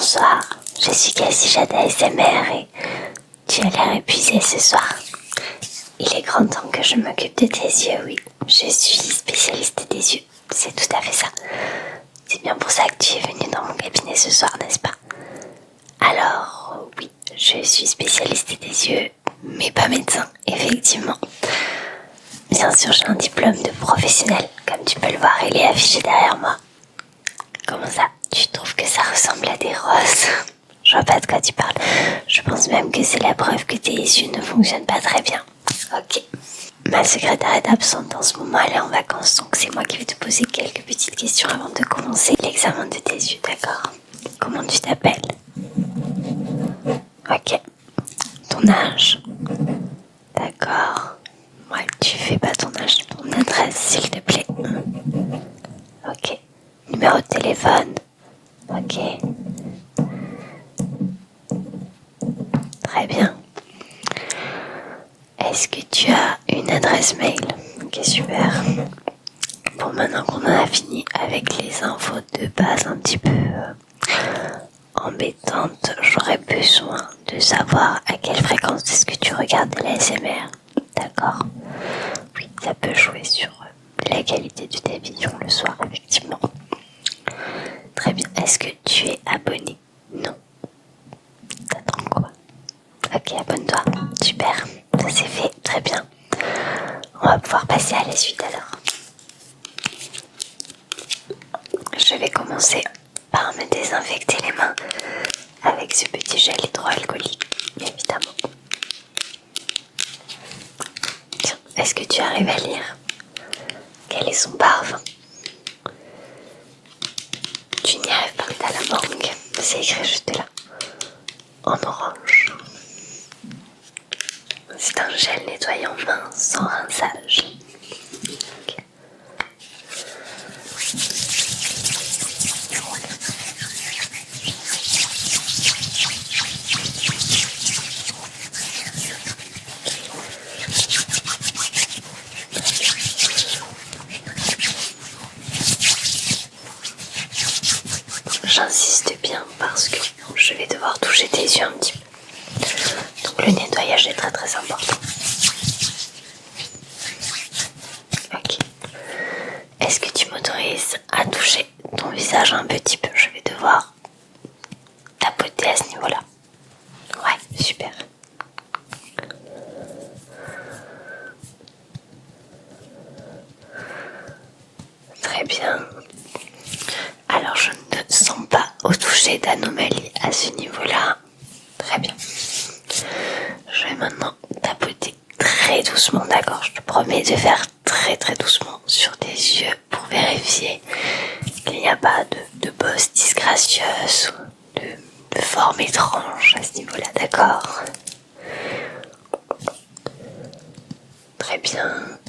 Bonsoir, je suis Cassie Jade ASMR et tu as l'air épuisé ce soir. Il est grand temps que je m'occupe de tes yeux, oui. Je suis spécialiste des yeux, c'est tout à fait ça. C'est bien pour ça que tu es venu dans mon cabinet ce soir, n'est-ce pas? Alors, oui, je suis spécialiste des yeux, mais pas médecin, effectivement. Bien sûr, j'ai un diplôme de professionnel, comme tu peux le voir, il est affiché derrière moi. Comment ça? Tu trouves que ça ressemble à des roses? Je vois pas de quoi tu parles. Je pense même que c'est la preuve que tes yeux ne fonctionnent pas très bien. Ok. Ma secrétaire est absente en ce moment, elle est en vacances, donc c'est moi qui vais te poser quelques petites questions avant de commencer l'examen de tes yeux, d'accord? Comment tu t'appelles? Ok. Ton âge? D'accord. Ouais, tu fais pas ton âge. Ton adresse, s'il te plaît. Ok. Numéro de téléphone? Ok. Très bien. Est-ce que tu as une adresse mail? Ok, super. Bon, maintenant qu'on en a fini avec les infos de base un petit peu embêtantes, j'aurais besoin de savoir à quelle fréquence est-ce que tu regardes de l'ASMR. D'accord? Oui, ça peut jouer sur la qualité de ta vision le soir, effectivement. Très bien. Est-ce que tu es abonné? Non. T'attends quoi? Ok, abonne-toi. Super. Ça c'est fait. Très bien. On va pouvoir passer à la suite alors. Je vais commencer par me désinfecter les mains avec ce petit gel hydroalcoolique, évidemment. Tiens, est-ce que tu arrives à lire? Quel est son parfum? Tu n'y arrives pas, t'as la mangue. C'est écrit juste là, en orange. C'est un gel nettoyant main sans rinçage. Okay. J'insiste bien parce que je vais devoir toucher tes yeux un petit peu. Donc le nettoyage est très très important. Ok. Est-ce que tu m'autorises à toucher ton visage un petit peu? Je vais devoir tapoter à ce niveau-là. Ouais, super. Très bien. Alors je ne sens pas au toucher d'anomalie à ce niveau-là. Très bien. Je vais maintenant tapoter très doucement, d'accord? Je te promets de faire très très doucement sur tes yeux pour vérifier qu'il n'y a pas de bosses disgracieuses ou de formes étranges à ce niveau-là, d'accord? Très bien,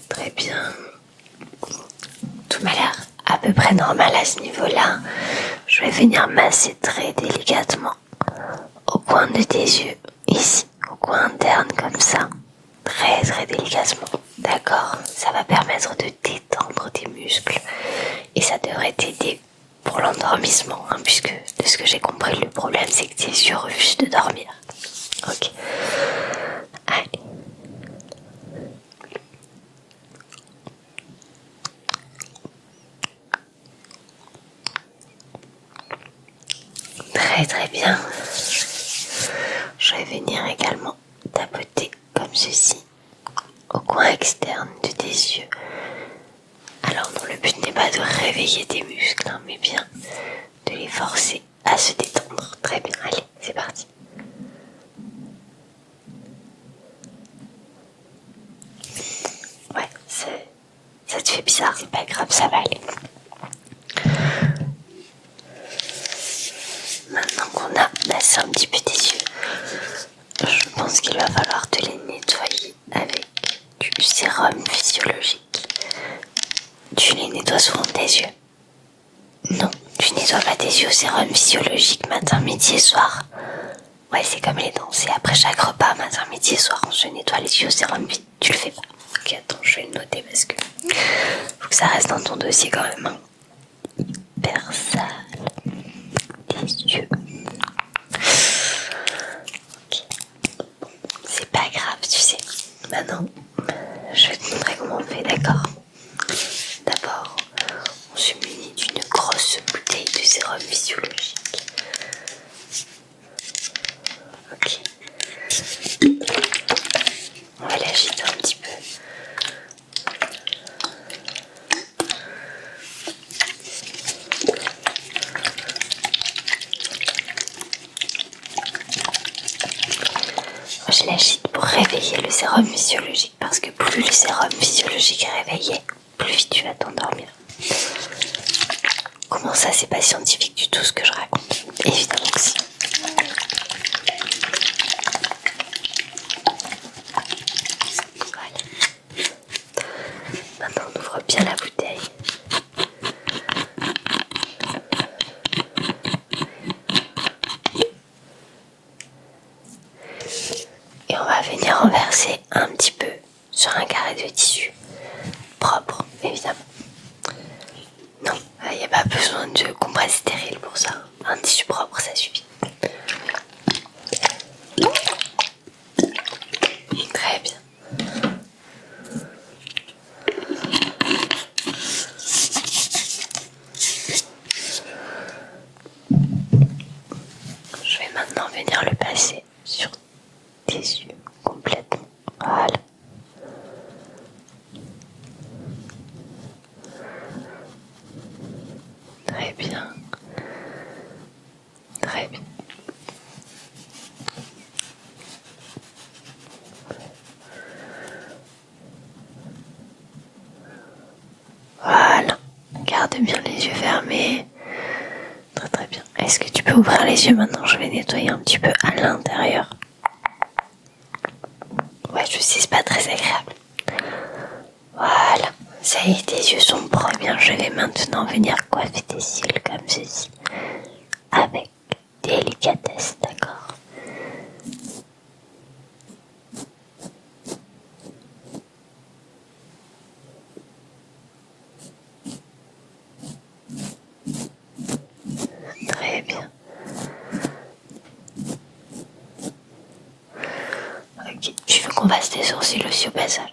très bien. Tout m'a l'air à peu près normal à ce niveau-là. Je vais venir masser très délicatement au coin de tes yeux, ici, au coin interne comme ça, très très délicatement. D'accord? Ça va permettre de détendre tes muscles et ça devrait t'aider pour l'endormissement, hein, puisque de ce que j'ai compris, le problème c'est que tes yeux refusent de dormir. Ok. Allez. Très très bien. Je vais venir également tapoter comme ceci au coin externe de tes yeux. Alors non, le but n'est pas de réveiller tes muscles, hein, mais bien de les forcer à se détendre. Très bien, allez, c'est parti. Ouais, ça te fait bizarre, c'est pas grave, ça va aller. Maintenant qu'on a massé un petit peu tes yeux, je pense qu'il va falloir te les nettoyer avec du sérum physiologique. Tu les nettoies souvent tes yeux? Non, tu nettoies pas tes yeux au sérum physiologique matin, midi et soir. Ouais, c'est comme les dents, c'est après chaque repas, matin, midi et soir, on se nettoie les yeux au sérum. Tu le fais pas? Ok, attends, je vais le noter parce que faut que ça reste dans ton dossier quand même. Hyper sale. Les les yeux. Ok. C'est pas grave, tu sais. Maintenant, je vais te montrer comment on fait, d'accord? D'abord, on se munit d'une grosse bouteille de sérum physiologique. Ok. On va l'agiter un petit peu. Je l'agite pour réveiller le sérum physiologique parce que plus le sérum physiologique est réveillé, plus vite tu vas t'endormir. Comment ça, c'est pas scientifique du tout ce que je raconte? Évidemment que si. Voilà. Maintenant on ouvre bien la bouteille. Et on va venir renverser un petit peu sur un carré de tissu propre, évidemment. Non, il n'y a pas besoin de compresse stérile pour ça. Un tissu propre, ça suffit. Très bien. Je vais maintenant venir le passer sur tes yeux complètement. Voilà. Très bien. Très bien. Voilà. Garde bien les yeux fermés. Très très bien. Est-ce que tu peux ouvrir les yeux maintenant? Je vais nettoyer un petit peu à l'intérieur. Ouais, je sais, c'est pas très agréable. Voilà. Ça y est, tes yeux sont propres. Bien, je vais maintenant venir coiffer tes cils comme ceci. Avec délicatesse, d'accord? Très bien. Ok, tu veux qu'on fasse tes sourcils aussi au passage?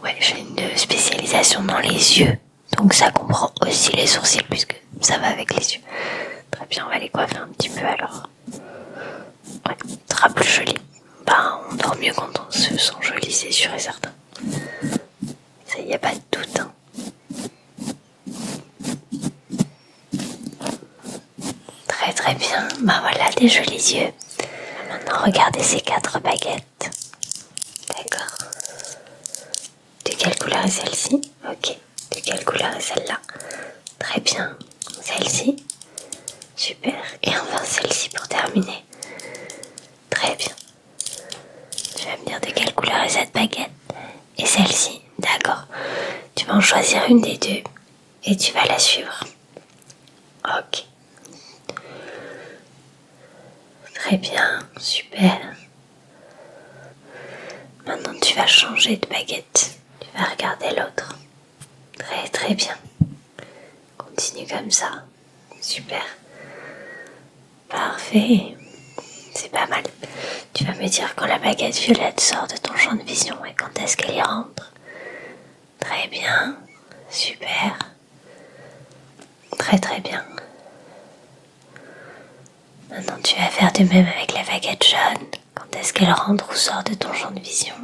Ouais, j'ai une spécialisation dans les yeux, donc ça comprend aussi les sourcils puisque ça va avec les yeux. Très bien, on va les coiffer un petit peu alors. Ouais, ça sera plus joli. Ben, on dort mieux quand on se sent joli, c'est sûr et certain. Ça y a pas de doute, hein. Très très bien, ben voilà des jolis yeux. Maintenant regardez ces 4 baguettes. D'accord. De quelle couleur est celle-ci? Ok. De quelle couleur est celle-là? Très bien. Celle-ci? Super. Et enfin celle-ci pour terminer. Très bien. Tu vas me dire de quelle couleur est cette baguette? Et celle-ci? D'accord. Tu vas en choisir une des deux et tu vas la suivre. Ok. Très bien. Super. Maintenant tu vas changer de baguette. Tu vas regarder l'autre. Très très bien. Continue comme ça. Super. Parfait. C'est pas mal. Tu vas me dire quand la baguette violette sort de ton champ de vision et quand est-ce qu'elle y rentre. Très bien. Super. Très très bien. Maintenant tu vas faire de même avec la baguette jaune. Quand est-ce qu'elle rentre ou sort de ton champ de vision.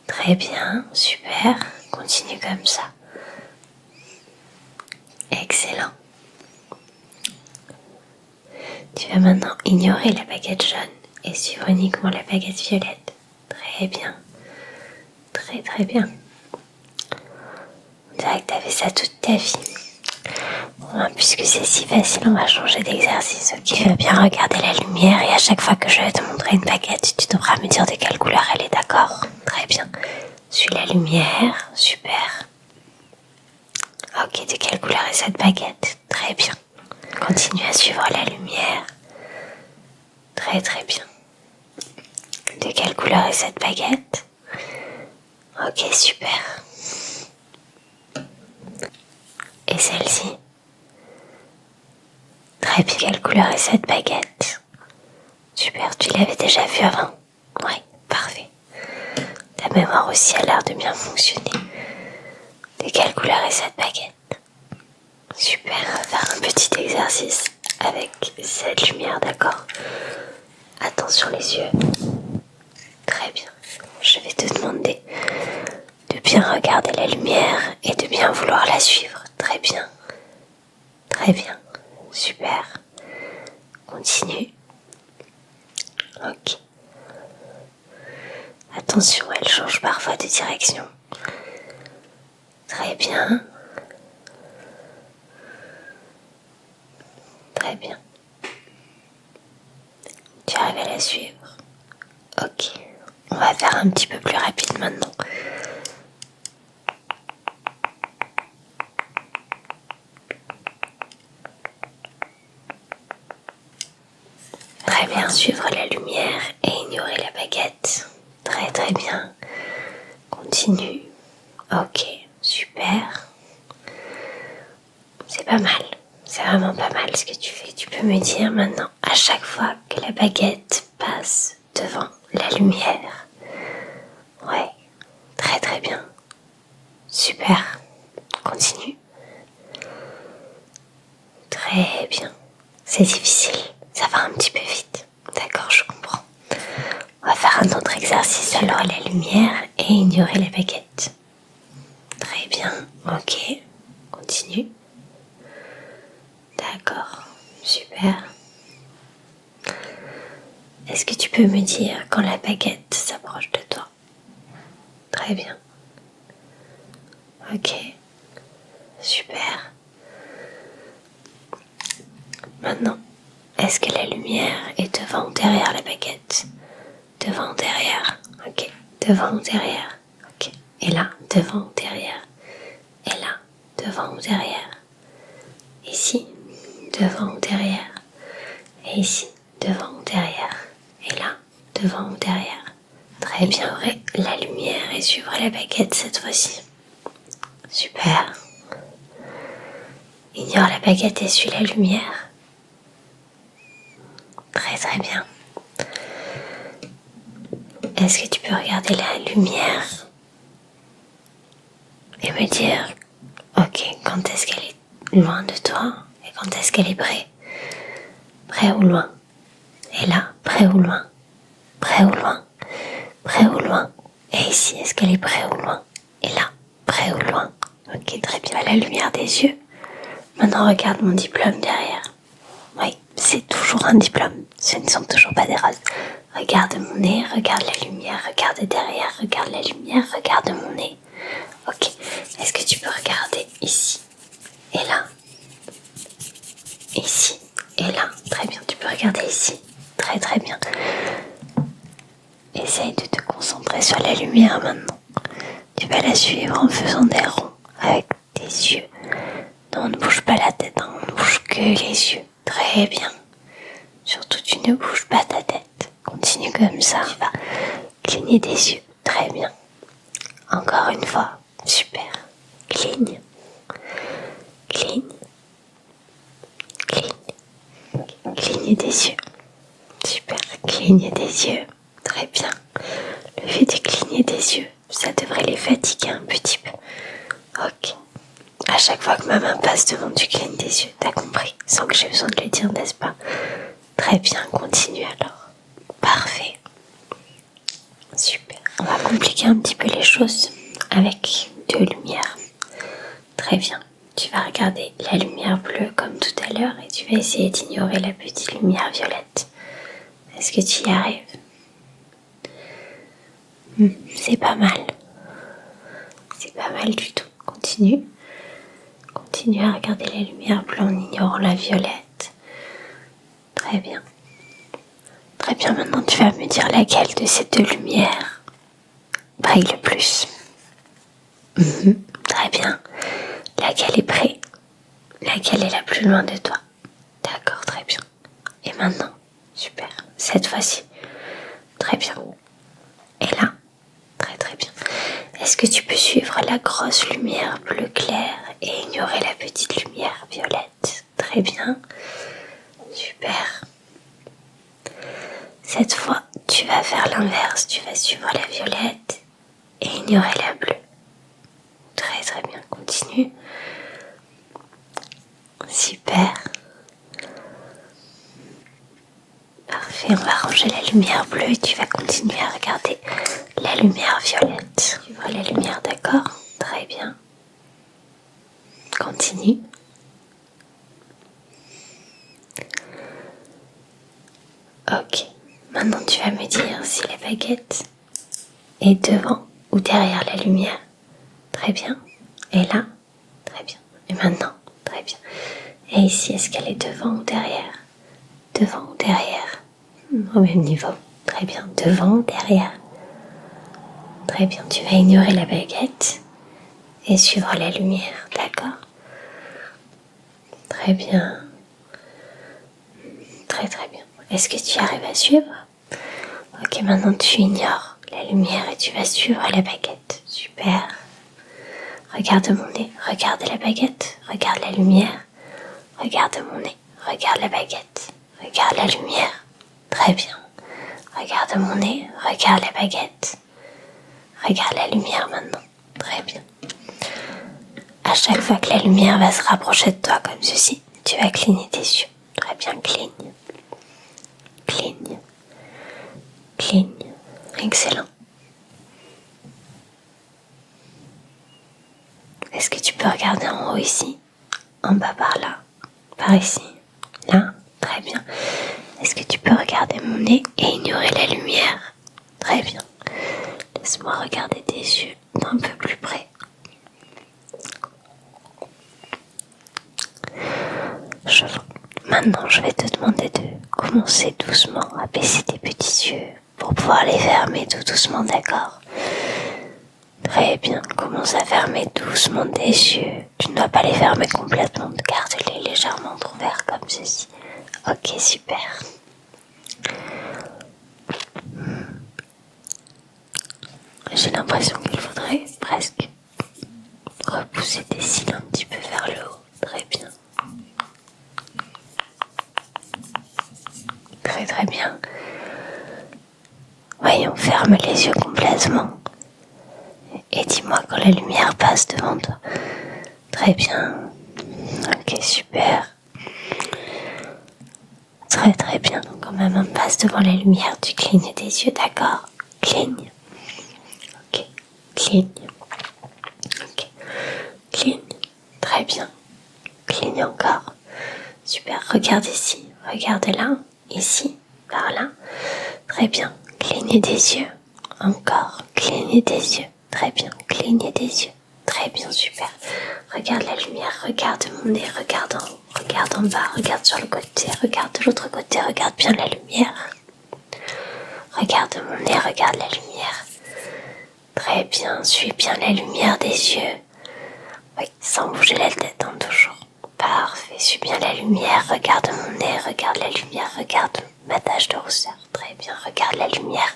Très bien. Super. Continue comme ça. Excellent. Tu vas maintenant ignorer la baguette jaune et suivre uniquement la baguette violette. Très bien. Très très bien. On dirait que tu as fait ça toute ta vie. Bon, puisque c'est si facile, on va changer d'exercice. Ok, va bien regarder la lumière et à chaque fois que je vais te montrer une baguette, tu devras me dire de quelle couleur elle est, d'accord? Très bien. Suis la lumière. Super. Ok, de quelle couleur est cette baguette? Très bien. Continue à suivre la lumière. Très très bien. De quelle couleur est cette baguette? Ok, super. Et celle-ci? Très bien. Quelle couleur est cette baguette? Super, tu l'avais déjà vue avant? Oui, parfait. Ta mémoire aussi a l'air de bien fonctionner. De quelle couleur est cette baguette? Super, on va faire un petit exercice avec cette lumière, d'accord? Attention les yeux. Très bien. Je vais te demander de bien regarder la lumière et de bien vouloir la suivre. Très bien. Très bien. Super. Continue. Ok. Attention, elle change parfois de direction. Très bien. Très bien. Tu arrives à la suivre? Ok. On va faire un petit peu plus rapide maintenant. Très bien, suivre la lumière et ignorer la baguette. Très très bien. Continue. Ok, super. C'est pas mal. C'est vraiment pas mal ce que tu fais. Tu peux me dire maintenant, à chaque fois que la baguette passe devant la lumière. Ouais, très très bien. Super. Continue. Très bien. C'est difficile. Ça va un petit peu vite. D'accord, je comprends. On va faire un autre exercice. Alors la lumière et ignorer la baguette. Très bien. Ok. Continue. D'accord. Super. Est-ce que tu peux me dire quand la baguette s'approche de toi? Très bien. Ok. Super. Maintenant, est-ce que la lumière est devant ou derrière la baguette? Devant ou derrière? Ok. Devant ou derrière? Ok. Et là, devant ou derrière? Et là, devant ou derrière? Ici, devant ou derrière? Et ici, devant ou derrière? Et là, devant ou derrière? Très bien, ouais. La lumière et suivre la baguette cette fois-ci. Super. Ignore la baguette et suis la lumière. Très très bien. Est-ce que tu peux regarder la lumière et me dire, ok, quand est-ce qu'elle est loin de toi et quand est-ce qu'elle est près? Près ou loin? Et là, près ou loin? Près ou loin? Près ou loin? Et ici, est-ce qu'elle est près ou loin? Et là, près ou loin? Ok, très bien. La lumière des yeux. Maintenant, regarde mon diplôme derrière. Oui, c'est toujours un diplôme. Ce ne sont toujours pas des roses. Regarde mon nez, regarde la lumière, regarde derrière, regarde la lumière, regarde mon nez. Ok, est-ce que tu peux regarder ici et là? Ici et là. Très bien, tu peux regarder ici. Très très bien. Essaye de te concentrer sur la lumière maintenant. Tu vas la suivre en faisant des ronds avec tes yeux. Non, ne bouge pas la tête, hein. On ne bouge que les yeux. Très bien. Surtout, tu ne bouges pas ta tête. Continue comme ça. Tu vas cligner des yeux. Très bien. Encore une fois. Super. Cligne. Cligne. Cligne. Cligne des yeux. Super. Cligne des yeux. Très bien. Le fait de cligner des yeux, ça devrait les fatiguer un petit peu. Ok. À chaque fois que ma main passe devant, tu clignes des yeux. T'as compris? Sans que j'ai besoin de le dire, n'est-ce pas? Très bien. Continue alors. Parfait. Super. On va compliquer un petit peu les choses avec de lumière. Très bien. Tu vas regarder la lumière bleue comme tout à l'heure et tu vas essayer d'ignorer la petite lumière violette. Est-ce que tu y arrives? C'est pas mal. C'est pas mal du tout. Continue. Continue à regarder la lumière bleue en ignorant la violette. Très bien. Très bien, maintenant tu vas me dire laquelle de ces deux lumières brille le plus. Très bien. Laquelle est près? Laquelle est la plus loin de toi? D'accord, très bien. Et maintenant? Super. Cette fois-ci. Très bien. Et là? Très très bien. Est-ce que tu peux suivre la grosse lumière bleu clair et ignorer la petite lumière violette? Très bien. Cette fois, tu vas faire l'inverse. Tu vas suivre la violette et ignorer la bleue. Très très bien, continue. Super. Parfait, on va ranger la lumière bleue et tu vas continuer à regarder la lumière violette. Tu vois la lumière, d'accord? Très bien. Continue. Ok. Maintenant, tu vas me dire si la baguette est devant ou derrière la lumière. Très bien. Et là? Très bien. Et maintenant? Très bien. Et ici, est-ce qu'elle est devant ou derrière? Devant ou derrière? Au même niveau. Très bien. Devant ou derrière? Très bien. Tu vas ignorer la baguette et suivre la lumière. D'accord? Très bien. Très très bien. Est-ce que tu arrives à suivre? Ok, maintenant tu ignores la lumière et tu vas suivre la baguette. Super. Regarde mon nez, regarde la baguette, regarde la lumière. Regarde mon nez, regarde la baguette, regarde la lumière. Très bien. Regarde mon nez, regarde la baguette. Regarde la lumière maintenant. Très bien. À chaque fois que la lumière va se rapprocher de toi comme ceci, tu vas cligner tes yeux. Très bien, cligne. Cligne. Cligne. Excellent. Est-ce que tu peux regarder en haut ici? En bas par là? Par ici? Là? Très bien. Est-ce que tu peux regarder mon nez et ignorer la lumière? Très bien. Laisse-moi regarder tes yeux d'un peu plus près. Maintenant, je vais te demander de commencer doucement à baisser tes petits yeux pour pouvoir les fermer tout doucement, d'accord? Très bien, commence à fermer doucement tes yeux. Tu ne dois pas les fermer complètement, garde-les légèrement ouverts comme ceci. Ok, super. J'ai l'impression qu'il faudrait presque repousser tes cils un petit peu vers le haut. Très bien. Très très bien. Voyons, ferme les yeux complètement. Et dis-moi quand la lumière passe devant toi. Très bien. Ok, super. Très très bien. Donc quand maman passe devant la lumière, tu clignes tes yeux, d'accord? Cligne. Ok. Cligne. Ok. Cligne. Très bien. Cligne encore. Super. Regarde ici. Regarde là. Ici. Par là. Très bien. Cligne des yeux. Encore. Cligne des yeux. Très bien. Cligne des yeux. Très bien, super. Regarde la lumière, regarde mon nez, regarde en haut, regarde en bas, regarde sur le côté, regarde de l'autre côté, regarde bien la lumière. Regarde mon nez, regarde la lumière. Très bien, suis bien la lumière des yeux. Oui, sans bouger la tête, hein, toujours. Parfait, suis bien la lumière, regarde mon nez, regarde la lumière, regarde ma tache de rousseur. Très bien, regarde la lumière.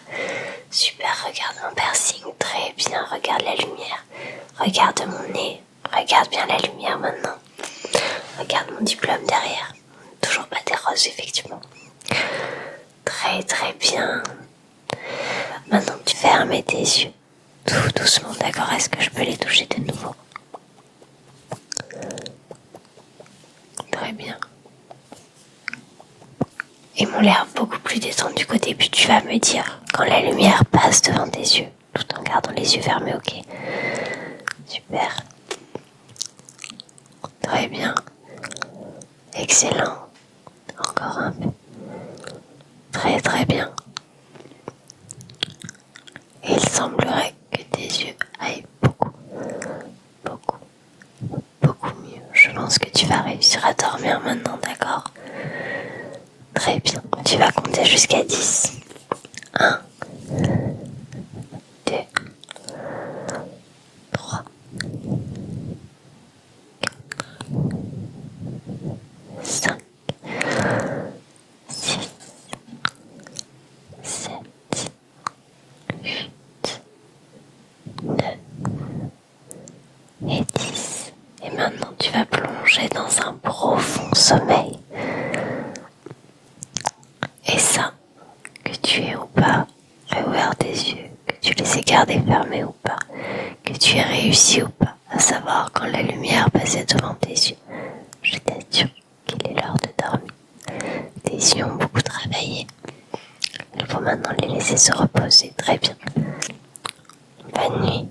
Super, regarde mon piercing. Très bien, regarde la lumière. Regarde mon nez. Regarde bien la lumière maintenant. Regarde mon diplôme derrière. Toujours pas des roses, effectivement. Très très bien. Maintenant, tu fermes tes yeux. Tout doucement, d'accord? Est-ce que je peux les toucher de nouveau? Très bien. Ils m'ont l'air beaucoup plus détendus qu'au début. Tu vas me dire quand la lumière passe devant tes yeux, tout en gardant les yeux fermés, ok? Super. Très bien. Excellent. Encore un peu. Très très bien. Et il semblerait que tes yeux aillent beaucoup mieux. Je pense que tu vas réussir à dormir maintenant, d'accord? Très bien. Tu vas compter jusqu'à 10. 1, 2, 3, 5, 6, 7, 8, 9 et 10. Et maintenant, tu vas plonger dans un profond sommeil. Et ça, que tu tu les aies gardés fermés ou pas, que tu aies réussi ou pas à savoir quand la lumière passait devant tes yeux. Je t'assure qu'il est l'heure de dormir. Tes yeux ont beaucoup travaillé. Il faut maintenant les laisser se reposer. Très bien. Bonne nuit.